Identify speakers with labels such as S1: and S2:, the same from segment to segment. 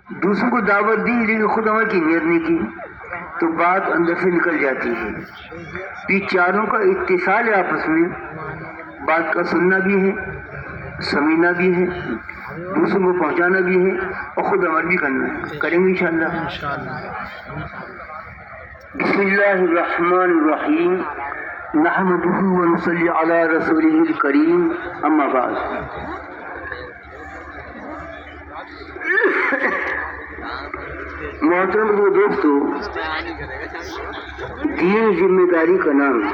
S1: دوسروں کو دعوت دی لیکن خود عمل کی نیت نہیں کی تو بات اندر سے نکل جاتی ہے. یہ چاروں کا اتصال ہے آپس میں، بات کا سننا بھی ہے، سمجھنا بھی ہے، دوسروں کو پہنچانا بھی ہے اور خود عمل بھی کرنا ہے. کریں گے انشاءاللہ. بسم اللہ الرحمن الرحیم نحمدہ ونصلی علی رسولہ الکریم اما بعد. محترم دوستو، دین ذمہ داری کا نام ہے،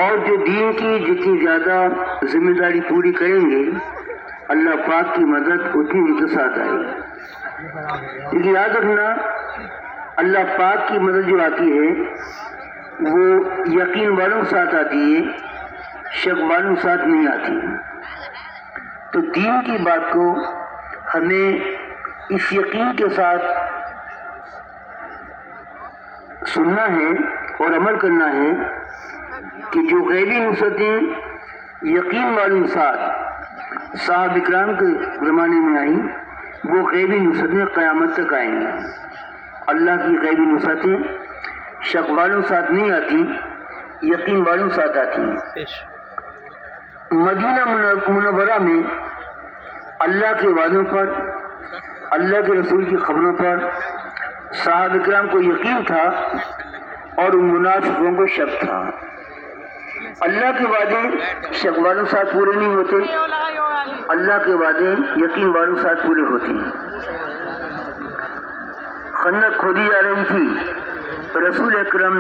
S1: اور جو دین کی جتنی زیادہ ذمہ داری پوری کریں گے اللہ پاک کی مدد اتنی ان کے ساتھ آئے گی. لیکن یاد رکھنا، اللہ پاک کی مدد جو آتی ہے وہ یقین والوں کے ساتھ آتی ہے، شک والوں کے ساتھ نہیں آتی. تو دین کی بات کو ہمیں اس یقین کے ساتھ سننا ہے اور عمل کرنا ہے کہ جو غیبی نصرتیں یقین والوں کے ساتھ صحابہ اکرام کے زمانے میں آئیں وہ غیبی نصرتیں قیامت تک آئیں گی. اللہ کی غیبی نصرتیں شک والوں کے ساتھ نہیں آتی، یقین والوں کے ساتھ آتی ہیں. مدینہ منورہ میں اللہ کے وعدوں پر، اللہ کے رسول کی خبروں پر صحابہ کرام کو یقین تھا اور ان منافقوں کو شک تھا. اللہ کے وعدے شک والوں کے ساتھ پورے نہیں ہوتے، اللہ کے وعدے یقین والوں کے ساتھ پورے ہوتے ہیں. خندق کھودی جا رہی تھی، رسول اکرم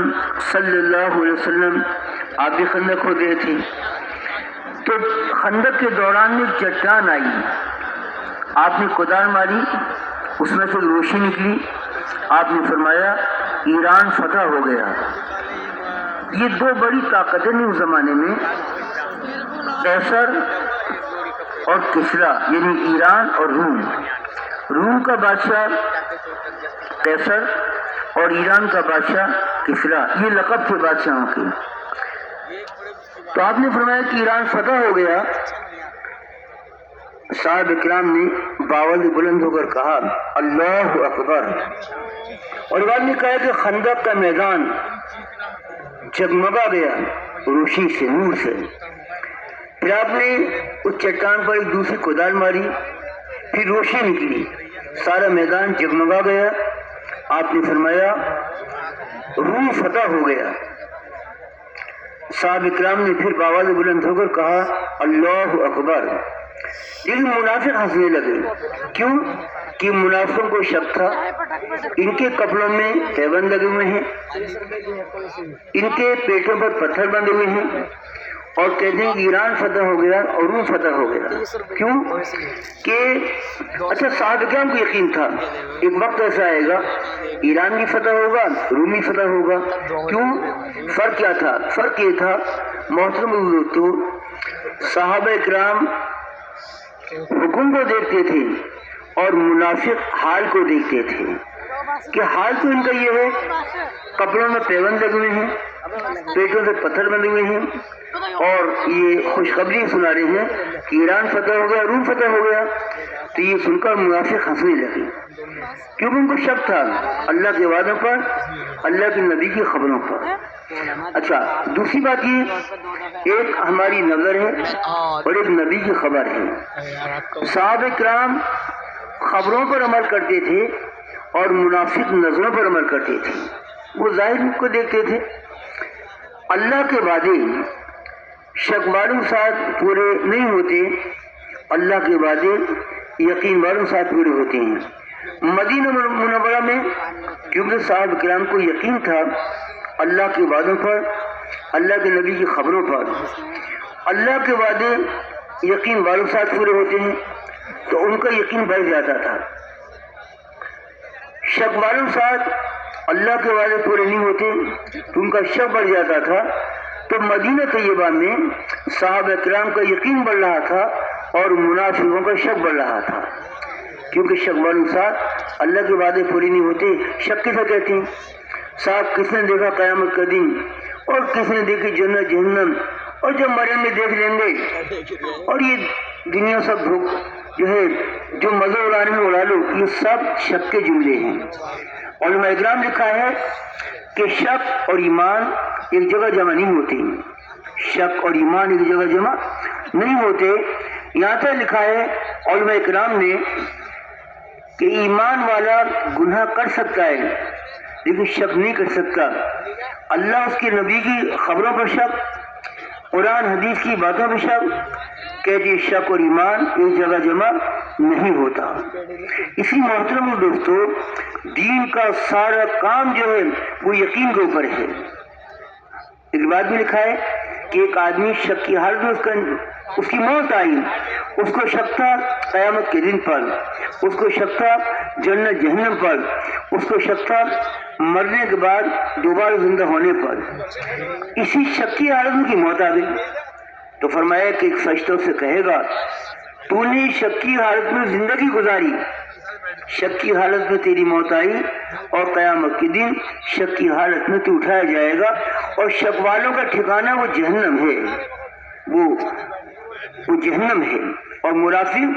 S1: صلی اللہ علیہ وسلم آپ بھی خندق کھود رہے تھے. تو خندق کے دوران میں ایک چٹان آئی، آپ نے کدال ماری، اس میں سے روشنی نکلی. آپ نے فرمایا ایران فتح ہو گیا. یہ دو بڑی طاقتیں نہیں اس زمانے میں، قیصر اور کسریٰ، یعنی ایران اور روم. روم کا بادشاہ قیصر اور ایران کا بادشاہ کسریٰ، یہ لقب تھے بادشاہوں کے. تو آپ نے فرمایا کہ ایران فتح ہو گیا. صاحب اکرام نے باول بلند ہو کر کہا اللہ اکبر، اور بعد نے کہا کہ خندق کا میدان جگمگا گیا روشنی سے، نور سے. پھر آپ نے اس چٹان پر ایک دوسری کدال ماری، پھر روشنی نکلی، سارا میدان جگمگا گیا. آپ نے فرمایا روم فتح ہو گیا. صاحب اکرام نے پھر باواز بلند ہو کر کہا اللہ اکبر. لیکن منافق ہنسنے لگے. کیوں؟ کہ منافقوں کو شک تھا، ان کے کپڑوں میں پیبند لگے ہوئے ہیں، ان کے پیٹوں پر پتھر بندھے ہوئے ہیں، اور کہتے ہیں کہ ایران فتح ہو گیا اور روم فتح ہو گیا. کیوں؟ کہ اچھا صاحب اکرام کو یقین تھا ایک وقت ایسا آئے گا ایران بھی فتح ہوگا، روم بھی فتح ہوگا. کیوں؟ فرق کیا تھا؟ فرق یہ تھا محترم دوستو، صحابہ اکرام حکم کو دیکھتے تھے اور منافق حال کو دیکھتے تھے. کہ حال تو ان کا یہ ہے کپڑوں میں پیبند لگے ہوئے ہیں، پیٹوں سے پتھر بندھے ہوئے ہیں، اور یہ خوشخبری سنا رہے ہیں کہ ایران فتح ہو گیا، روم فتح ہو گیا. تو یہ سن کر منافق ہنسنے لگے، کیونکہ ان کو شک تھا اللہ کے وعدوں پر، اللہ کے نبی کی خبروں پر. اچھا دوسری بات یہ، ایک ہماری نظر ہے اور ایک نبی کی خبر ہے. صحابہ کرام خبروں پر عمل کرتے تھے اور منافق نظروں پر عمل کرتے تھے. وہ ظاہر کو دیکھتے تھے. اللہ کے وعدے شک والوں کے ساتھ پورے نہیں ہوتے، اللہ کے وعدے یقین والوں کے ساتھ پورے ہوتے ہیں. مدینہ منورہ میں کیونکہ صحابہ کرام کو یقین تھا اللہ کے وعدوں پر، اللہ کے نبی کی خبروں پر، اللہ کے وعدے یقین والوں کے ساتھ پورے ہوتے ہیں تو ان کا یقین بڑھ جاتا تھا. شک والوں کے ساتھ اللہ کے وعدے پورے نہیں ہوتے تو ان کا شک بڑھ جاتا تھا. تو مدینہ طیبہ میں صحابہ کرام کا یقین بڑھ رہا تھا اور منافقوں کا شک بڑھ رہا تھا. کیونکہ شک والوں کے ساتھ اللہ کے وعدے پورے نہیں ہوتے. شک کسے کہتے ہیں؟ صاحب کس نے دیکھا قیامت کا دن، اور کس نے دیکھی جنت جہنم، اور جب مریں گے دیکھ لیں گے، اور یہ دنیا سب جو ہے جو مزہ اڑانے میں اڑا لو، یہ سب شک کے جملے ہیں۔ علماء اکرام لکھا ہے کہ شک اور ایمان ایک جگہ جمع نہیں ہوتے، شک اور ایمان ایک جگہ جمع نہیں ہوتے۔ یہاں تک لکھا ہے علماء اکرام نے کہ ایمان والا گناہ کر سکتا ہے لیکن شک نہیں کر سکتا۔ اللہ اس کے نبی کی خبروں پر شک، قرآن حدیث کی باتوں پر شک، کہتے شک اور ایمان ایک جگہ جمع نہیں ہوتا۔ اسی محترم دوستو، دین کا سارا کام جو ہے وہ یقین کے اوپر ہے۔ ایک بات بھی لکھا ہے کہ ایک آدمی شک کی حالت میں اس کی موت آئی، اس کو شک تھا قیامت کے دن پر، اس کو شک تھا جنت جہنم پر، اس کو شک تھا مرنے کے بعد دوبارہ زندہ ہونے پر۔ اسی شک کی حالت میں کی موت آ گئی تو فرمایا کہ ایک فرشتہ سے کہے گا تو نے شک کی حالت میں زندگی گزاری، شک کی حالت میں تیری موت آئی اور قیامت کے دن شک کی حالت میں تو اٹھایا جائے گا، اور شک والوں کا ٹھکانہ وہ جہنم ہے، وہ جہنم ہے، اور منافق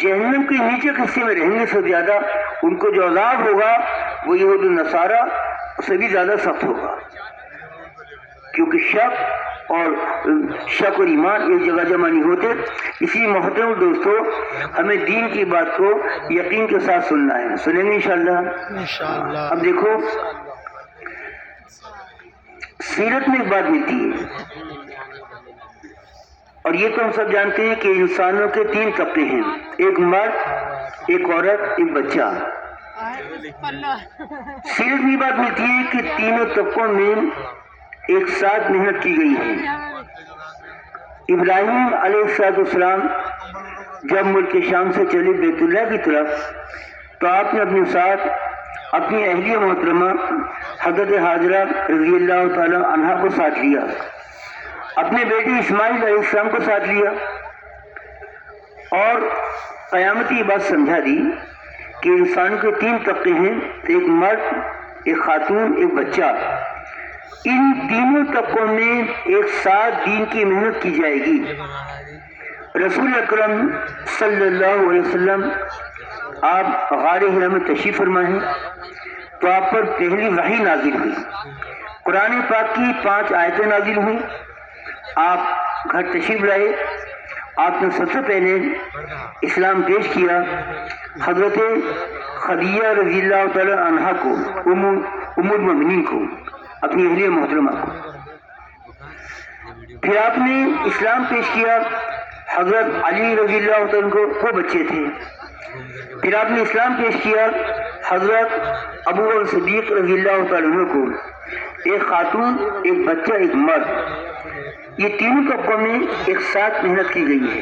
S1: جہنم کے نیچے کے حصے میں رہیں گے۔ سب زیادہ ان کو جو عذاب ہوگا وہ یہود و نصارہ سے بھی زیادہ سخت ہوگا، کیونکہ شک اور ایمان ایک جگہ جمع نہیں ہوتے۔ اسی محترم دوستو، ہمیں دین کی بات کو یقین کے ساتھ سننا ہے، سنیں گے انشاءاللہ۔ اب دیکھو سیرت میں ایک بات ملتی ہے، اور یہ تو ہم سب جانتے ہیں کہ انسانوں کے 3 طبقے ہیں، ایک مرد، ایک عورت، ایک بچہ۔ سیرت میں یہ بات ملتی ہے کہ تینوں طبقوں میں ایک ساتھ محنت کی گئی ہے۔ ابراہیم علیہ السلام جب ملک شام سے چلے بیت اللہ کی طرف تو آپ نے اپنے ساتھ اپنی اہلیہ محترمہ حضرت حاجرہ رضی اللہ تعالی عنہا کو ساتھ لیا، اپنے بیٹے اسماعیل علیہ السلام کو ساتھ لیا، اور قیامتی بات سمجھا دی کہ انسان کے 3 طبقے ہیں، ایک مرد، ایک خاتون، ایک بچہ۔ ان تینوں طبقوں میں ایک ساتھ دین کی محنت کی جائے گی۔ رسول اکرم صلی اللہ علیہ وسلم آپ غار حرا میں تشریف فرما ہیں تو آپ پر پہلی وحی نازل ہوئی، قرآن پاک کی 5 آیتیں نازل ہوئی۔ آپ گھر تشریف لائے، آپ نے سب سے پہلے اسلام پیش کیا حضرت خدیجہ رضی اللہ تعالی عنہا کو، ام المؤمنین کو، اپنی اہلیہ محترمہ کو۔ پھر آپ نے اسلام پیش کیا حضرت علی رضی اللہ تعالیٰ کو، وہ بچے تھے۔ پھر آپ نے اسلام پیش کیا حضرت ابو بکر صدیق رضی اللہ تعالیٰ کو، ایک خاتون، ایک بچہ، ایک مرد۔ یہ تینوں طبقوں میں ایک ساتھ محنت کی گئی ہے۔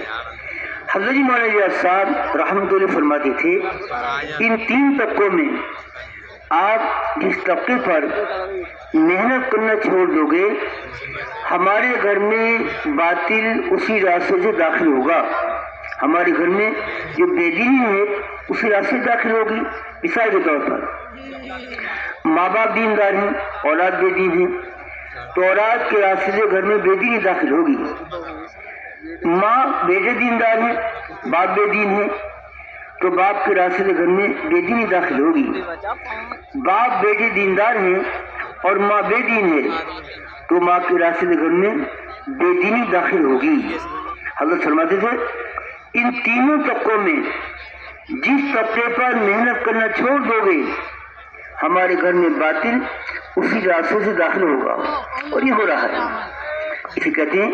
S1: حضرت مولانا صاحب رحمۃ اللہ فرماتے تھے ان 3 طبقوں میں آپ جس طبقے پر محنت کرنا چھوڑ دو گے، ہمارے گھر میں باطل اسی راستے سے داخل ہوگا، ہمارے گھر میں جو بے دینی ہے اسی راستے سے داخل ہوگی۔ مثال کے طور پر ماں باپ دیندار ہیں، اولاد بے دین ہے، تو اولاد کے راستے سے گھر میں بے دینی داخل ہوگی۔ ماں بیٹے دیندار ہیں، باپ بے دین ہے، تو باپ کے راستے سے گھر میں بے دینی داخل ہوگی۔ باپ بیٹے دیندار ہیں اور ماں بے دین ہے تو ماں کے راستے سے گھر میں بے دینی داخل ہوگی۔ حضرت فرماتے تھے ان تینوں طبقوں میں جس طبقے پر محنت کرنا چھوڑ دو گے، ہمارے گھر میں باطل اسی راستے سے داخل ہوگا، اور یہ ہو رہا ہے۔ اسے کہتے ہیں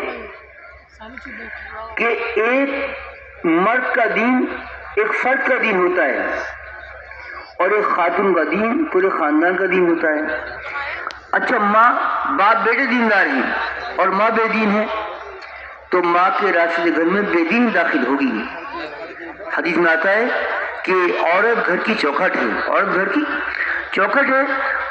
S1: کہ ایک مرد کا دین ایک فرد کا دین ہوتا ہے، اور ایک خاتون کا دین پورے خاندان کا دین ہوتا ہے۔ اچھا، ماں باپ بیٹے دیندار ہیں اور ماں بے دین ہے تو ماں کے راستے گھر میں بے دین داخل ہوگی۔ حدیث میں آتا ہے کہ عورت گھر کی چوکھٹ ہے، عورت گھر کی چوکھٹ ہے۔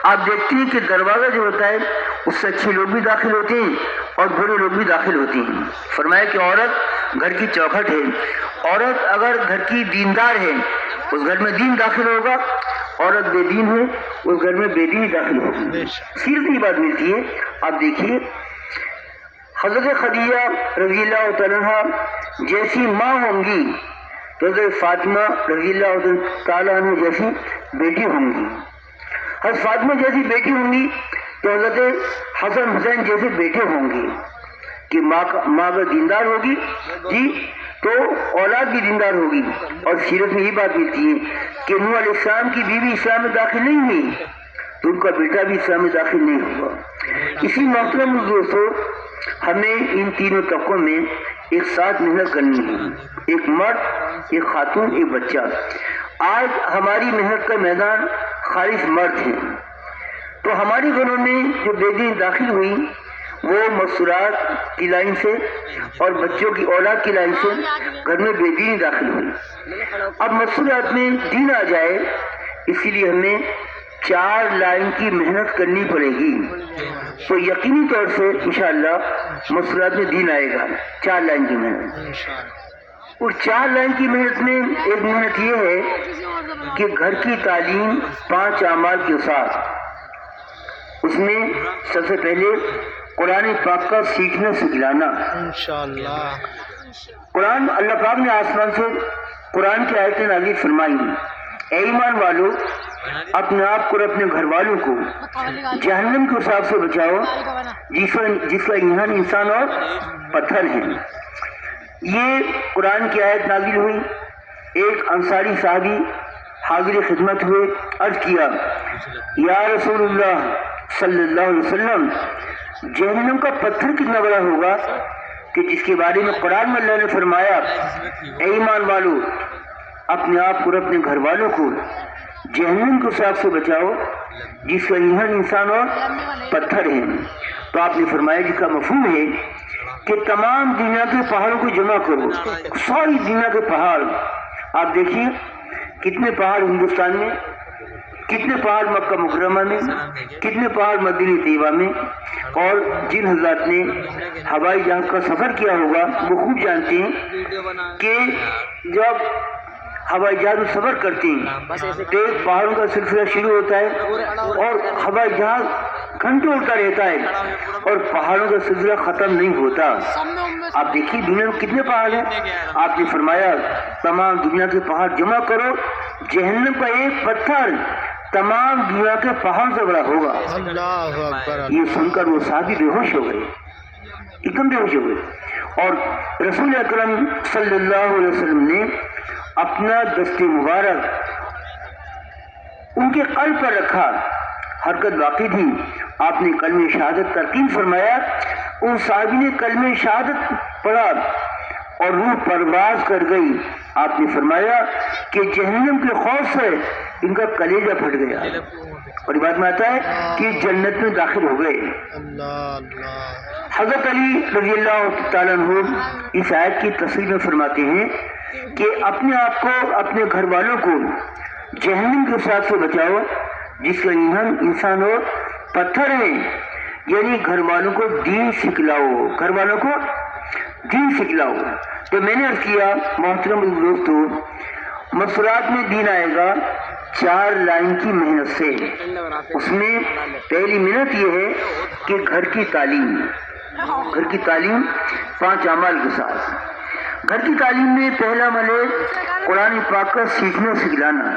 S1: آپ دیکھتے ہیں کہ دروازہ جو ہوتا ہے اس سے اچھے لوگ بھی داخل ہوتے ہیں اور برے لوگ بھی داخل ہوتے ہیں۔ فرمایا کہ عورت گھر کی چوکھٹ ہے، عورت اگر گھر کی دیندار ہے اس گھر میں دین داخل ہوگا، عورت بے دین ہے اس گھر میں بے دین داخل ہوگی۔ سیرت کی بات ملتی ہے۔ آپ دیکھیے حضرت خدیجہ رضی اللہ تعالیٰ عنہ جیسی ماں ہوں گی تو حضرت فاطمہ رضی اللہ تعالیٰ عنہ جیسی بیٹی ہوں گی. حضرت فاطمہ جیسی بیٹی ہوں گی تو حضرت حسن حسین جیسے بیٹے ہوں گے کہ ماں اگر دیندار ہوگی جی تو اولاد بھی دیندار ہوگی. اور سیرت میں یہ بات ملتی ہے کہ نوح علیہ السلام کی بیوی اسلام میں داخل نہیں ہوئی تو ان کا بیٹا بھی اسلام میں داخل نہیں ہوا. اسی محترم دوستو ہمیں ان تینوں طبقوں میں ایک ساتھ محنت کرنی ہے, ایک مرد, ایک خاتون, ایک بچہ. آج ہماری محنت کا میدان خالص مرد ہے. تو ہمارے گھروں میں جو بیٹی داخل ہوئی وہ مستورات کی لائن سے اور بچوں کی اولاد کی لائن سے گھر میں بے دینی داخل ہوئی. اب مستورات میں دین آ جائے اسی لیے ہمیں 4 لائن کی محنت کرنی پڑے گی. تو یقینی طور سے انشاءاللہ مستورات میں دین آئے گا. 4 لائن کی محنت. اس 4 لائن کی محنت میں ایک محنت یہ ہے کہ گھر کی تعلیم 5 اعمال کے ساتھ, اس میں سب سے پہلے قرآن پاک کا سیکھنا سکھلانا. انشاءاللہ قرآن اللہ پاک نے آسمان سے قرآن کی آیتیں نازل فرمائی. اے ایمان والو اپنے آپ کو اور اپنے گھر والوں کو جہنم کے عذاب سے بچاؤ جس کا ایندھن انسان اور پتھر ہے. یہ قرآن کی آیت نازل ہوئی. ایک انصاری صحابی حاضر خدمت ہوئے, عرض کیا یا رسول اللہ صلی اللہ علیہ وسلم جہنم کا پتھر کتنا بڑا ہوگا کہ جس کے بارے میں قرآن میں اللہ نے فرمایا اے ایمان والو اپنے آپ کو اور اپنے گھر والوں کو جہنم کے عذاب سے بچاؤ جس کا ایندھن انسان اور پتھر ہے. تو آپ نے فرمایا جس کا مفہوم ہے کہ تمام دنیا کے پہاڑوں کو جمع کرو, ساری دنیا کے پہاڑ. آپ دیکھیے کتنے پہاڑ ہندوستان میں, کتنے پہاڑ مکہ مکرمہ میں, کتنے پہاڑ مدینہ طیبہ میں. اور جن حضرات نے ہوائی جہاز کا سفر کیا ہوگا وہ خوب جانتے ہیں کہ جب ہوائی جہاز میں سفر کرتے ہیں تو ایک پہاڑوں کا سلسلہ شروع ہوتا ہے اور ہوائی جہاز گھنٹوں اڑتا رہتا ہے اور پہاڑوں کا سلسلہ ختم نہیں ہوتا. آپ دیکھیے دنیا میں کتنے پہاڑ ہیں. آپ نے فرمایا تمام دنیا کے پہاڑ جمع کرو, جہنم کا ایک پتھر تمام دنیا کے پہاڑ سے بڑا ہوگا. یہ سن کر وہ صحابی بے ہوش ہو گئے, ایک دم بے ہوش ہو گئے. اور رسول اکرم صلی اللہ علیہ وسلم نے اپنا دست مبارک ان کے قلب پر رکھا. حرکت باقی تھی. آپ نے کلمہ شہادت تلقین فرمایا. ان صحابی نے کلمہ شہادت پڑھا اور روح پرواز کر گئی. آپ نے فرمایا کہ جہنم کے خوف سے ان کا کلیجہ پھٹ گیا. اور یہ بات میں آتا ہے کہ جنت میں داخل ہو گئے. حضرت علی رضی اللہ تعالیٰ عنہ اس آیت کی تفسیر میں فرماتے ہیں کہ اپنے آپ کو اپنے گھر والوں کو جہنم کے عذاب سے بچاؤ جس کا ایندھن انسان اور پتھر ہے. یعنی گھر والوں کو دین سکھلاؤ, گھر والوں کو دین سکھلاؤ. تو میں نے عرض کیا محترم دوستو مسورات میں دین آئے گا 4 لائن کی محنت سے. اس میں پہلی محنت یہ ہے کہ گھر کی تعلیم, گھر کی تعلیم 5 اعمال کے ساتھ. گھر کی تعلیم میں پہلا عمل ہے قرآن پاک کا سیکھنا سکھلانا.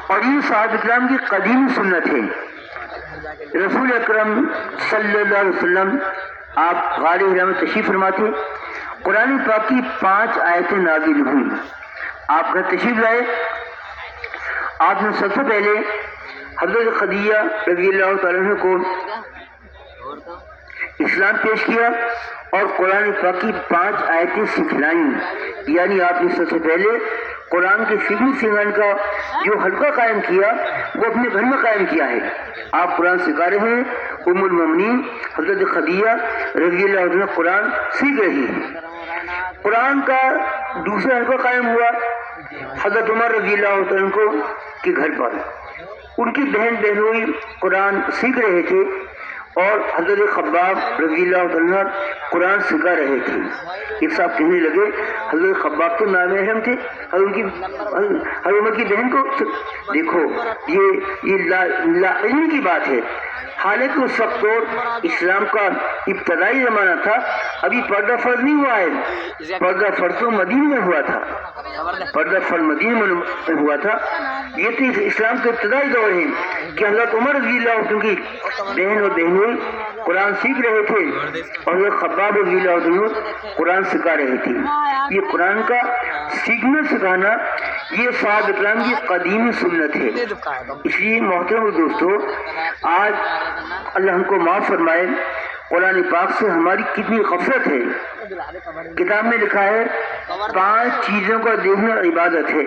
S1: اور یہ صحابہ کرام کی قدیم سنت ہے. رسول اکرم صلی اللہ علیہ وسلم آپ غار حرا میں تشریف فرماتے, قرآن پاک کی 5 آیتیں نازل ہوئی. آپ گھر تشریف لائے. آپ نے سب سے پہلے حضرت خدیجہ رضی اللہ تعالیٰ عنہ کو اسلام پیش کیا اور قرآن پاک کی 5 آیتیں سکھلائیں. یعنی آپ نے سب سے پہلے قرآن کے سیکھنے سکھانے کا جو حلقہ قائم کیا وہ اپنے گھر میں قائم کیا ہے. آپ قرآن سکھا رہے ہیں. ام المومنین حضرت خدیجہ رضی اللہ عنہ قرآن سیکھ رہی ہیں. قرآن کا دوسرا حلقہ قائم ہوا حضرت عمر رضی اللہ عنہ کو کے گھر پر. ان کی بہن بہنوئی قرآن سیکھ رہے تھے اور حضرت خباب رضی اللہ عنہ قرآن سکھا رہے تھے. ایک صاحب کہنے لگے حضرت خباب تو نامحرم تھے, حضرت عمر کی بہن کو دیکھو یہ لا علمی کی بات ہے. حالانکہ اس وقت تو اسلام کا ابتدائی زمانہ تھا، ابھی پردہ فرض نہیں ہوا ہے، پردہ فرض تو مدینہ میں ہوا تھا، پردہ فرض مدینہ میں ہوا تھا۔ یہ تو اسلام کے ابتدائی دور ہے کہ حضرت عمر رضی اللہ عنہ کی بہن اور بہنوئی قرآن سیکھ رہے تھے اور یہ خباب رضی اللہ عنہ قرآن سکھا رہے تھے۔ یہ قرآن کا سیکھنا سکھانا یہ صحابہ اکرام کی قدیمی سنت ہے۔ اس لیے محترم دوستو، آج اللہ ہم کو معاف فرمائے، قرآن پاک سے ہماری کتنی غفلت ہے۔ کتاب میں لکھا ہے 5 چیزوں کا دیکھنا عبادت ہے۔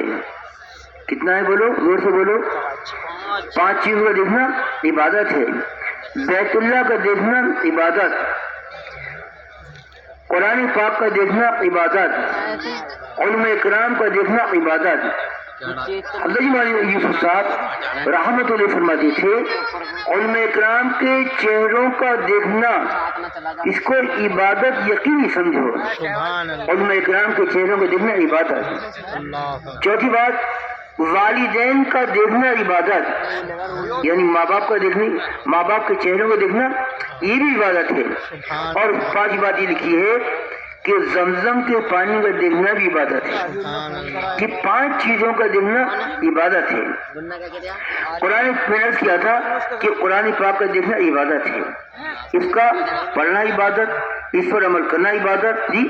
S1: کتنا ہے بولو، زور سے بولو۔ 5 چیزوں کا دیکھنا عبادت ہے۔ بیت اللہ کا دیکھنا عبادت، قرآن پاک کا دیکھنا عبادت، علماء اکرام کا دیکھنا عبادت۔ حضرت مولانا یوسف صاحب رحمۃ اللہ فرماتے تھے علماء اکرام کے چہروں کا دیکھنا اس کو عبادت یقینی سمجھو۔ علماء اکرام کے چہروں کو دیکھنا عبادت۔ چوتھی بات، والدین کا دیکھنا عبادت، یعنی ماں باپ کا دیکھنا، ماں باپ کے چہروں کو دیکھنا یہ بھی عبادت ہے۔ اور 5 بات یہ لکھی ہے کہ زمزم کے پانی کا دیکھنا بھی عبادت ہے۔ یہ 5 چیزوں کا دیکھنا عبادت ہے۔ قرآن میں نے کیا تھا کہ قرآن پاک کا دیکھنا عبادت ہے، اس کا پڑھنا عبادت، اس پر عمل کرنا عبادت۔ جی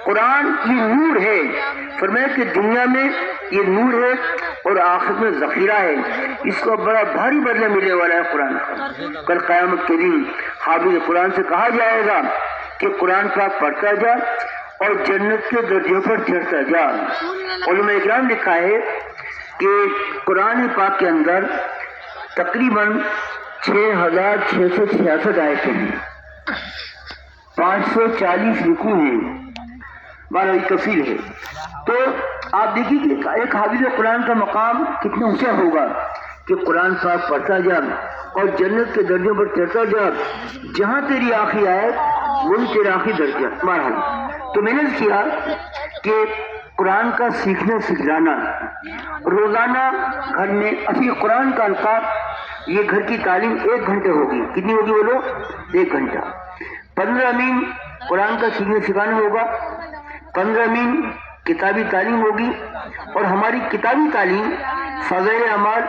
S1: قرآن یہ نور ہے، فرمایا کہ دنیا میں یہ نور ہے اور آخرت میں ذخیرہ ہے، اس کو بڑا بھاری بدلہ ملنے والا ہے قرآن کا۔ کل قیامت کے دن حافظ قرآن سے کہا جائے گا کہ قرآن پاک پڑھتا جا اور جنت کے درجوں پر چڑھتا جا۔ علماء اکرام لکھا ہے کہ قرآن پاک کے اندر تقریباً 6666 آیتیں ہیں، 540 رکوع ہیں، 12 تفصیل ہے۔ تو آپ دیکھیے کہ ایک حافظ قرآن کا مقام کتنا اونچا ہوگا کہ قرآن پاک پڑھتا جا اور جنت کے درجوں پر چڑھتا جا، جہاں تیری آخری آیت وہی تیرا آخری درجہ۔ بہرحال تو میں نے کیا کہ قرآن کا سیکھنا سکھلانا، روزانہ گھر میں اسی قرآن کا القاب، یہ گھر کی تعلیم 1 گھنٹے ہوگی۔ کتنی ہوگی بولو؟ 1 گھنٹہ۔ 15 منٹ قرآن کا سیکھنا سکھانا ہوگا، 15 منٹ کتابی تعلیم ہوگی، اور ہماری کتابی تعلیم فضائل اعمال،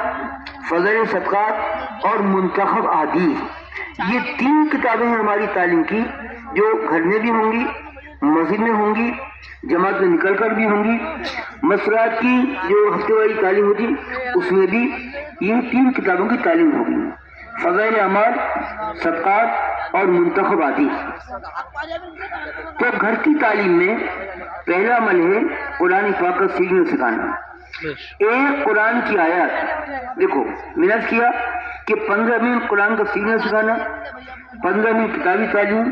S1: فضائل صدقات اور منتخب احادیث، یہ 3 کتابیں ہیں ہماری تعلیم کی، جو گھر میں بھی ہوں گی، مسجد میں ہوں گی، جماعت میں نکل کر بھی ہوں گی، مسرات کی جو ہفتے والی تعلیم ہوتی اس میں بھی یہ 3 کتابوں کی تعلیم ہوگی، فضائل اعمال، صدقات اور منتخب احادیث۔ تو گھر کی تعلیم میں پہلا عمل ہے قرآن پاک کا سیکھنا سکھانا۔ ایک قرآن کی آیات، دیکھو میں نے کیا کہ 15 منٹ قرآن کا سیکھنا سکھانا، 15 منٹ کتابی تعلیم،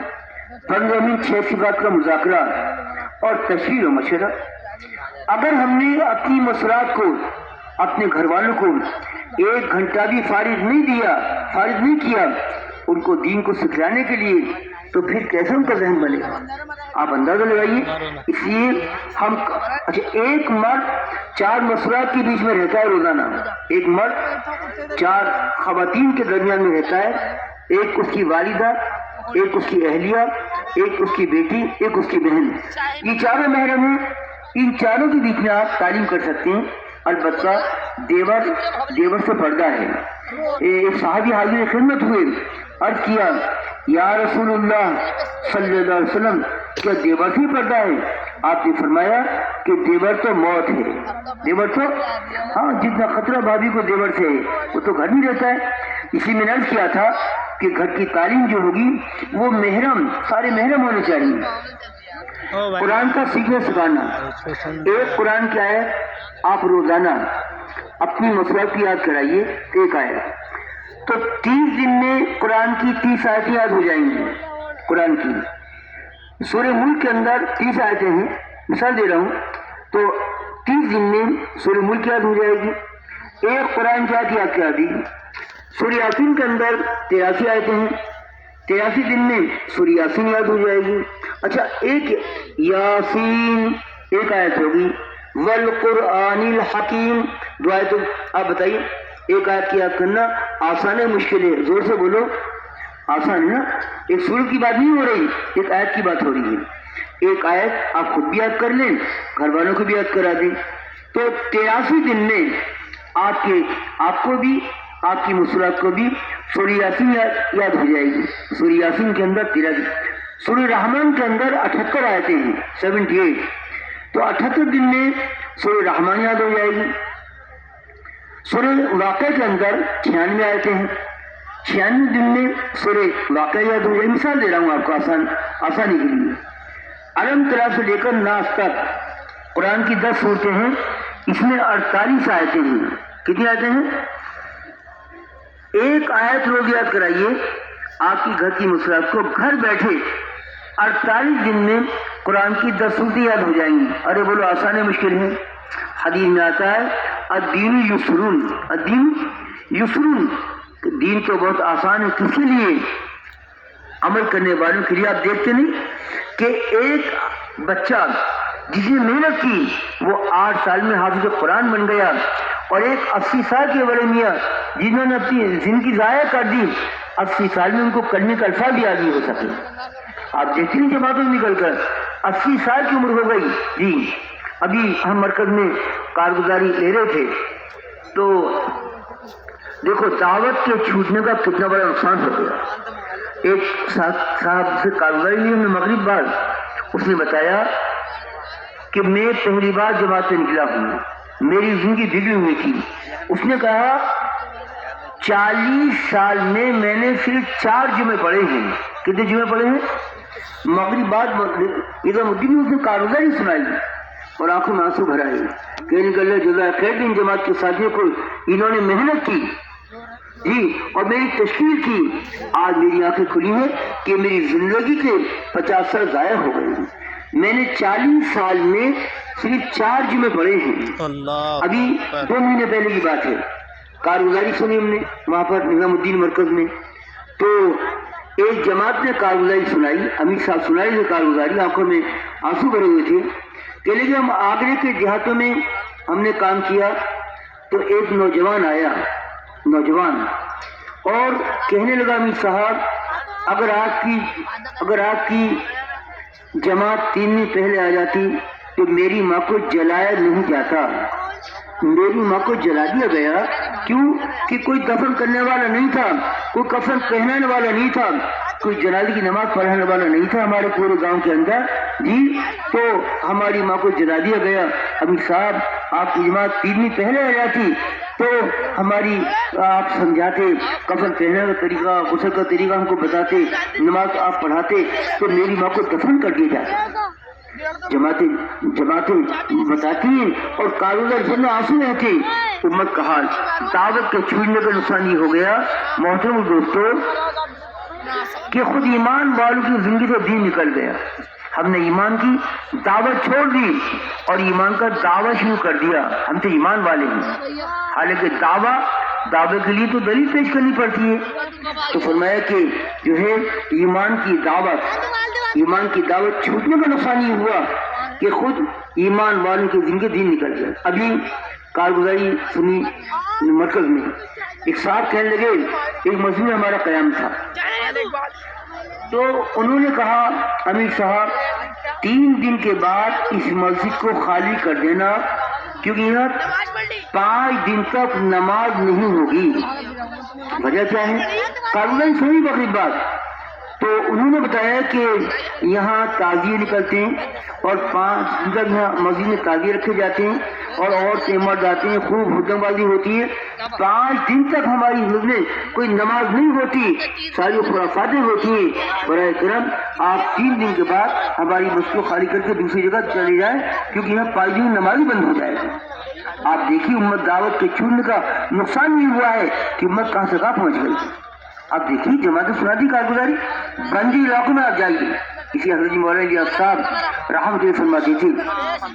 S1: 15 منٹ 6 صفات کا مذاکرہ اور تشریح و مشورہ۔ اگر ہم نے اپنی مسرات کو، اپنے گھر والوں کو 1 گھنٹہ بھی فارغ نہیں کیا ان کو دین کو سکھلانے کے لیے، تو پھر کیسے ان کا ذہن بنے گا؟ آپ اندازہ لگائیے۔ اس لیے ہم ایک مرد 4 مسرات کے بیچ میں رہتا ہے روزانہ، ایک مرد 4 خواتین کے درمیان میں رہتا ہے، ایک اس کی والدہ، ایک اس کی اہلیہ، ایک اس کی بیٹی، ایک اس کی بہن، یہ 4 محرم ہیں۔ ان 4 کے بیچ میں آپ تعلیم کر سکتے ہیں، البتہ دیور سے پردہ ہے۔ ایک صحابی حاضر خدمت ہوئے، عرض کیا یا رسول اللہ صلی اللہ علیہ وسلم کیا دیور سے پردہ ہے؟ آپ نے فرمایا کہ دیور تو موت ہے، دیور تو ہاں جتنا خطرہ بھابھی کو دیور سے ہے وہ تو گھر میں رہتا ہے۔ اسی میں عرض کیا تھا کہ گھر کی تعلیم جو ہوگی وہ محرم، سارے محرم ہونے چاہیے۔ قرآن کا سیکھنا سکھانا، ایک قرآن کیا ہے، آپ روزانہ اپنی مسئلہ کی یاد کرائیے، ایک آیت، تو 30 دن میں قرآن کی 30 آیتیں یاد ہو جائیں گی۔ قرآن کی سورہ ملک کے اندر 30 آیتیں ہیں، مثال دے رہا ہوں، تو 30 دن میں سورہ ملک یاد ہو جائے گی، ایک قرآن کی آیت یاد کرا دی۔ سورہ یاسین کے اندر 83 آیتیں ہیں، 83 دن میں سورہ یاسین یاد ہو جائے گی۔ اچھا ایک یاسین ایک آیت ہوگی، والقرآن الحکیم 2 آیتیں۔ آپ بتائیے ایک آیت کی یاد کرنا آسان ہے مشکل ہے؟ زور سے بولو۔ آسان ہے نا, ایک سورت کی بات نہیں ہو رہی, ایک آیت کی بات ہو رہی ہے. ایک آیت آپ خود بھی یاد کر لیں, گھر والوں کو بھی یاد کرا دیں, تو 83 دن میں آپ کو بھی, آپ کی مسلات کو بھی سورہ یاسین یاد ہو جائے گی. سورہ یاسین کے اندر 83, سورہ رحمان کے اندر 78 آیتیں ہیں, 78. تو 78 دن میں سورہ رحمان یاد ہو جائے گی. سورہ واقعہ کے اندر 96 آیتیں ہیں, 96 دن میں سورہ واقعہ یاد ہو جائے. مثال دے رہا ہوں آپ کو آسانی کے لیے. علم ترا سے لے کر ناس تک قرآن کی 10 صورتیں ہیں, اس میں 48 آیتیں ہیں. کتنی آیتیں ہیں؟ ایک آیت روز یاد کرائیے, آپ کی گھر کی مسلات کو گھر بیٹھے 48 دن میں قرآن کی 10 صورتیں یاد ہو جائیں گی. ارے بولو آسان ہے مشکل ہے؟ حدیث میں آتا ہے الدین یسرون, الدین یسرون, دین تو بہت آسان ہے. کس کے لیے؟ عمل کرنے والوں کے لیے. آپ دیکھتے نہیں کہ ایک بچہ جس نے محنت کی وہ 8 سال میں حافظ قرآن بن گیا, اور ایک 80 سال کے بڑے میاں جنہوں نے اپنی زندگی ضائع کر دی, 80 سال میں ان کو کلمے کا الفاظ بھی یاد نہیں ہو سکے. آپ دیکھتے نہیں جماعتوں میں نکل کر 80 سال کی عمر ہو گئی. جی ابھی ہم مرکز میں کارگزاری لے رہے تھے, تو دیکھو دعوت کے چھوٹنے کا کتنا بڑا نقصان ہو گیا. ایک صاحب سے کارگزاری لی ہم نے مغرب بعد, اس نے بتایا کہ میں پہلی بار جماعت سے نکلا ہوں, میری زندگی بگڑی ہوئی تھی. اس نے کہا 40 سال میں نے صرف 4 جمعے پڑھے ہیں. کتنے جمعے پڑھے ہیں؟ مغرب بعد نظام الدین اس نے کارگزاری سنائی اور آنکھوں میں آنسو بھرائے, کہنے کہ اللہ جزائے خیر دیں جماعت کے ساتھیوں کو, انہوں نے محنت کی جی اور میری تشکیل کی. آج میری آنکھیں کھلی ہیں کہ میری زندگی کے 50 سال ضائع ہو گئے ہیں. میں نے 40 سال میں صرف 4 جمعے پڑھے ہیں. ابھی 2 مہینے پہلے کی بات ہے, کارگزاری سنی ہم نے وہاں پر نظام الدین مرکز میں. تو ایک جماعت نے کارگزاری سنائی, امیر صاحب سنائی تھے کارگزاری, آنکھوں میں آنسو بھرے ہوئے تھے. کہ لیکن ہم آگرے کے دیہاتوں میں ہم نے کام کیا, تو ایک نوجوان آیا, اور کہنے لگا امیر صاحب اگر آپ کی جماعت 3 دن پہلے آ جاتی تو میری ماں کو جلایا نہیں جاتا. میری ماں کو جلا دیا گیا. کیوں؟ کہ کوئی دفن کرنے والا نہیں تھا, کوئی کفن پہنانے والا نہیں تھا, کوئی جنازے کی نماز پڑھانے والا نہیں تھا ہمارے پورے گاؤں کے اندر. جی تو ہماری ماں کو جلا دیا گیا. امیر صاحب آپ کی جماعت 3 دن پہلے آ جاتی تو ہماری آپ سمجھاتے, کفن پہننے کا طریقہ, غسل کا طریقہ ہم کو بتاتے, نماز آپ پڑھاتے, تو میری ماں کو دفن کر دیا جاتا. جماعتیں بتاتی ہیں اور کاروبار سب آنسو رہتے. امت کا حال دعوت کے چھوڑنے کا نقصان یہ ہو گیا محترم دوستو کہ خود ایمان والوں کی زندگی سے دین نکل گیا. ہم نے ایمان کی دعوت چھوڑ دی اور ایمان کا دعویٰ شروع کر دیا. ہم تو ایمان والے ہیں, حالانکہ دعوے کے لیے تو دلیل پیش کرنی پڑتی ہے. تو فرمایا کہ جو ہے ایمان کی دعوت چھوٹنے کا نقصان یہ ہوا کہ خود ایمان والوں کی زندگی دین نکل گیا. ابھی کارگزاری سنی مرکز میں ایک صاحب کہنے لگے, ایک مسجد میں ہمارا قیام تھا, تو انہوں نے کہا امیر صاحب 3 دن کے بعد اس مسجد کو خالی کر دینا, کیونکہ یہاں 5 دن تک نماز نہیں ہوگی. وجہ کیا ہے؟ کارگزاری سنی بقری بات. تو انہوں نے بتایا کہ یہاں تعزیے نکلتے ہیں اور 5 دن تک یہاں مسجد میں تعزیے رکھے جاتے ہیں اور عورتیں مرد آتے ہیں, خوب ہدم بازی ہوتی ہے. 5 دن تک ہماری مسجد میں کوئی نماز نہیں ہوتی, ساری خرافاتیں ہوتی ہیں. برائے کرم آپ 3 دن کے بعد ہماری مسجد کو خالی کر کے دوسری جگہ چلے جائیں, کیونکہ یہاں 5 دن نماز ہی بند ہو جائے گا. آپ دیکھیے امت دعوت کے چھوڑنے کا نقصان یہ ہوا ہے کہ امت کہاں سے کہاں پہنچ گئی. آپ دیکھیے جماعت سناتی کارگزاری بندی علاقوں میں آپ جائیے. اسی حضرت مولانا جی صاحب رحمت اللہ فرماتے تھے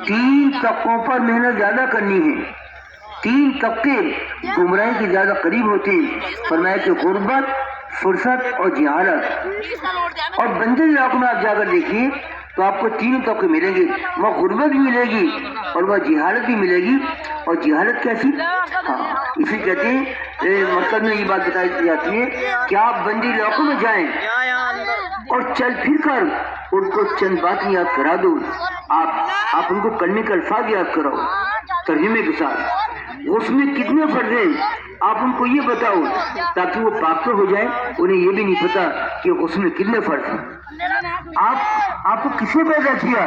S1: 3 طبقوں پر محنت زیادہ کرنی ہے. 3 طبقے گمراہی کے زیادہ قریب ہوتے ہیں. فرمایا کہ غربت, فرصت اور جہالت. اور بندی علاقوں میں آپ جا کر دیکھیے تو آپ کو 3 طبقے ملیں گے. وہ غربت بھی ملے گی اور وہ جہالت بھی ملے گی. اور جہالت کیسی؟ ہاں اسی کہتے ہیں مقصد میں یہ بات بتائی جاتی ہے کہ آپ بندی علاقوں میں جائیں اور چل پھر کر ان کو چند باتیں یاد کرا دو. آپ ان کو کلمے کے الفاظ یاد کراؤ ترجمے کے ساتھ. اس میں کتنے فرض ہیں آپ ان کو یہ بتاؤ تاکہ وہ پاک ہو جائے. انہیں یہ بھی نہیں پتا کہ اس میں کتنے فرض ہیں. آپ کو کس نے پیدا کیا؟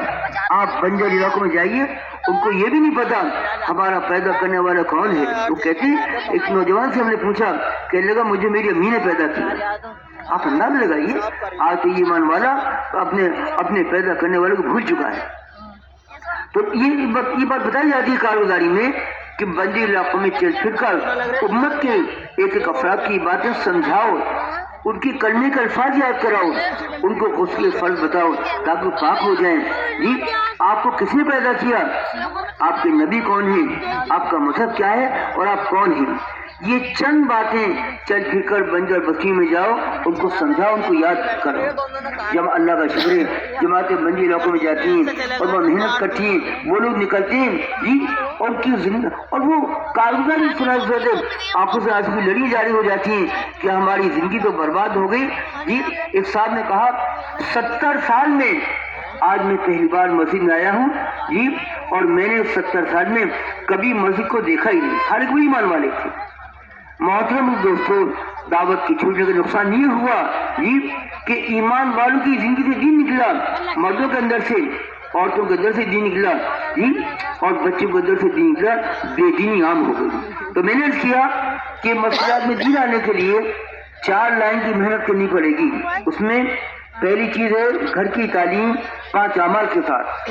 S1: آپ بنجر علاقوں میں جائیے, ان کو یہ بھی نہیں پتا ہمارا پیدا کرنے والا کون ہے. وہ کہتے ایک نوجوان سے ہم نے پوچھا, کہنے لگا مجھے میری امی نے پیدا کیا. آپ اندازہ لگائیے آج تو ایمان والا اپنے پیدا کرنے والے کو بھول چکا ہے. تو یہ بات بتائی جاتی ہے کاروباری میں کہ بندی علاقوں میں چل پھر کر امت کے ایک افراد کی باتیں سمجھاؤ, ان کی کلمے کے الفاظ یاد کراؤ, ان کو غسل فرض بتاؤ تاکہ پاک ہو جائیں. جی آپ کو کس نے پیدا کیا؟ آپ کے نبی کون ہیں؟ آپ کا مذہب کیا ہے اور آپ کون ہیں؟ یہ چند باتیں چل پھر کر بنجر بستی میں جاؤ, ان کو سمجھاؤ, ان کو یاد کرو. جب اللہ کا شکر ہے جماعتیں بنجر علاقوں میں جاتی ہیں اور وہ محنت کرتی ہیں, وہ لوگ نکلتے ہیں جی ان کی زندگی اور وہ کاروبار آنکھوں سے آنسو کی لڑی جاری ہو جاتی ہیں کہ ہماری زندگی تو برباد ہو گئی. جی ایک صاحب نے کہا 70 سال میں آج میں پہلی بار مسجد میں آیا ہوں جی, اور میں نے 70 سال میں کبھی مسجد کو دیکھا ہی نہیں. ہر کوئی ایمان والے تھے. محترم دوستوں, دعوت کی چھوٹنے کا نقصان یہ ہوا جی کہ ایمان والوں کی زندگی سے دین نکلا, مردوں کے اندر سے, عورتوں کے اندر سے دین نکلا جی, اور بچوں کے اندر سے دین نکلا, بے دینی عام ہو گئی. تو میں نے عرض کیا کہ مسجد میں دین آنے کے لیے 4 لائن کی محنت کرنی پڑے گی. اس میں پہلی چیز ہے گھر کی تعلیم 5 اعمال کے ساتھ,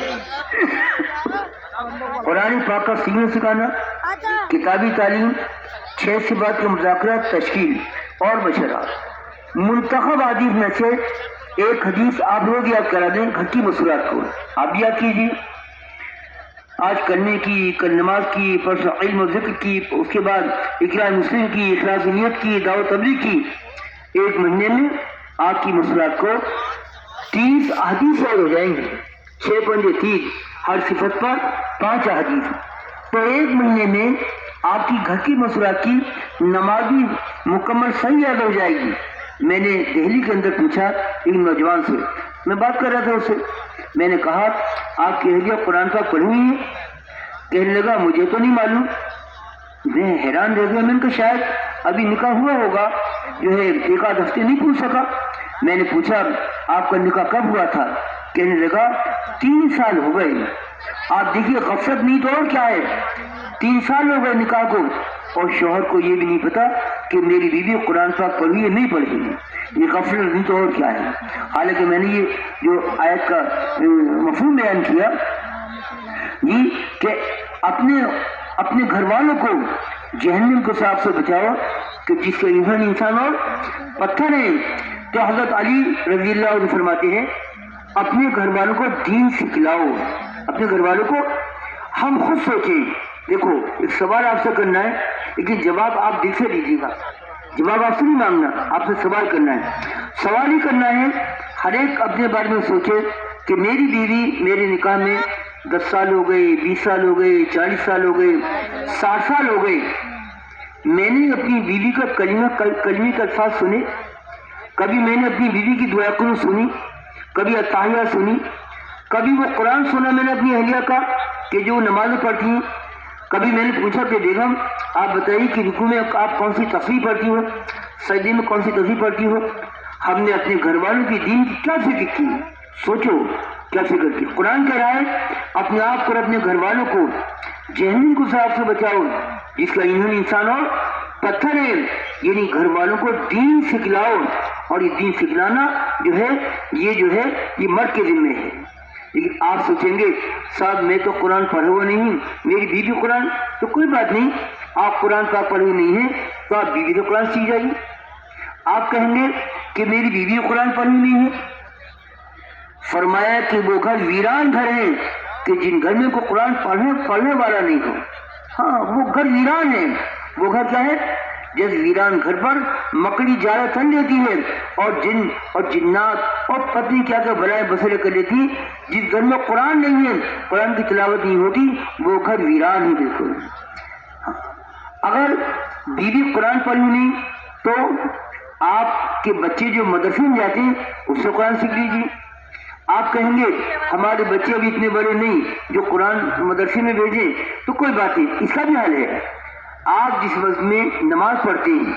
S1: قرآن پاک کا سیکھنا سکھانا, کتابی تعلیم, 6 صفات کا مذاکرہ, تشکیل اور مشورہ. منتخب حدیث میں سے ایک حدیث آپ لوگ یاد کرا دیں گھر کی مصروفات کو. آپ یاد کیجیے, آج کرنے کی, کل نماز کی, پرسوں علم و ذکر کی, اس کے بعد اقرار مسلم کی, اخلاص نیت کی, دعوت تبلیغ کی. 1 مہینے میں آپ کی مصروفات کو 30 احادیث یاد ہو جائیں گے. 6 پنجے 30, ہر صفت پر 5 احادیث. تو 1 مہینے میں آپ کی گھر کی مصروفات کی نماز بھی مکمل صحیح یاد ہو جائے گی. میں نے دہلی کے اندر پوچھا ایک نوجوان سے, میں بات کر رہا تھا اس سے, میں نے کہا آپ کی اہلیہ قرآن پاک پڑھی ہوئی ہے؟ کہنے لگا مجھے تو نہیں معلوم. میں حیران رہ گیا, میں نے کہا شاید ابھی نکاح ہوا ہوگا, جو ہے 1 آدھ ہفتے نہیں پوچھ سکا. میں نے پوچھا آپ کا نکاح کب ہوا تھا؟ کہنے لگا 3 سال ہو گئے. آپ دیکھیے غفلت نہیں تو اور کیا ہے, 3 سال ہو گئے نکاح کو, اور شوہر کو یہ بھی نہیں پتا کہ میری بیوی قرآن پاک پڑھی ہے نہیں پڑھی ہے. یہ غفلت نہیں تو اور کیا ہے. حالانکہ میں نے یہ جو آیت کا مفہوم بیان کیا جی کہ اپنے گھر والوں کو جہنم کے صاحب سے بچاؤ کہ جس کا ایندھن انسان اور پتھر ہے. تو حضرت علی رضی اللہ عنہ فرماتے ہیں اپنے گھر والوں کو دین سکھلاؤ. اپنے گھر والوں کو ہم خود سوچیں. دیکھو ایک سوال آپ سے کرنا ہے, لیکن جواب آپ دل سے دیجیے گا. جواب آپ سے نہیں مانگنا, آپ سے سوال کرنا ہے. سوال ہی کرنا ہے, ہر ایک اپنے بارے میں سوچے کہ میری بیوی میرے نکاح میں 10 سال ہو گئے, 20 سال ہو گئے, 40 سال ہو گئے, 60 سال ہو گئے. میں نے اپنی بیوی کا کلمے کے الفاظ سنے, کبھی میں نے اپنی بیوی کی دعا کنوں سنی, کبھی اتحیہ سنی, کبھی وہ قرآن سنا میں نے اپنی اہلیہ کا کہ جو نمازیں پڑھتی ہیں. کبھی میں نے پوچھا کہ بیگم آپ بتائیے کہ رکوع میں آپ کون سی تصویر پڑھتی ہو, سجدے میں کون سی تصویر پڑھتی ہو. ہم نے اپنے گھر والوں کی دین کی کیا فکر کی, سوچو کیا فکر کی. قرآن کہہ رہا ہے اپنے آپ کو اور اپنے گھر والوں کو جہنم کو صاحب سے بچاؤ جس کا ایندھن انسان اور پتھر ہے. یعنی گھر والوں کو دین سکھلاؤ, اور یہ دین سکھلانا جو ہے یہ مرد کے ذمہ ہے. لیکن آپ سوچیں گے صاحب میں تو قرآن پڑھے ہوئے نہیں, میری بیوی قرآن, تو کوئی بات نہیں, آپ قرآن پاک پڑھے ہوئے نہیں ہیں تو آپ بیوی سے قرآن سیکھ جائیے. آپ کہیں گے کہ میری بیوی قرآن پڑھی نہیں ہے. فرمایا کہ وہ گھر ویران گھر ہیں کہ جن گھر میں کوئی قرآن پڑھنے والا نہیں ہو. ہاں وہ گھر ویران ہے. وہ گھر کیا ہے؟ جس ویران گھر پر مکڑی جالا تن لیتی ہے اور جن اور جنات اور پتنی کیا کیا بلائیں بسرے کر لیتی. جس گھر میں قرآن نہیں ہے, قرآن کی تلاوت نہیں ہوتی, وہ گھر ویران ہے بالکل. اگر بیوی قرآن پڑھی نہیں تو آپ کے بچے جو مدرسے میں جاتے ہیں اس سے قرآن سیکھ لیجیے. آپ کہیں گے ہمارے بچے ابھی اتنے بڑے نہیں جو قرآن مدرسے میں بھیجیں، تو کوئی بات نہیں، اس کا بھی حل ہے. آپ جس وقت میں نماز پڑھتے ہیں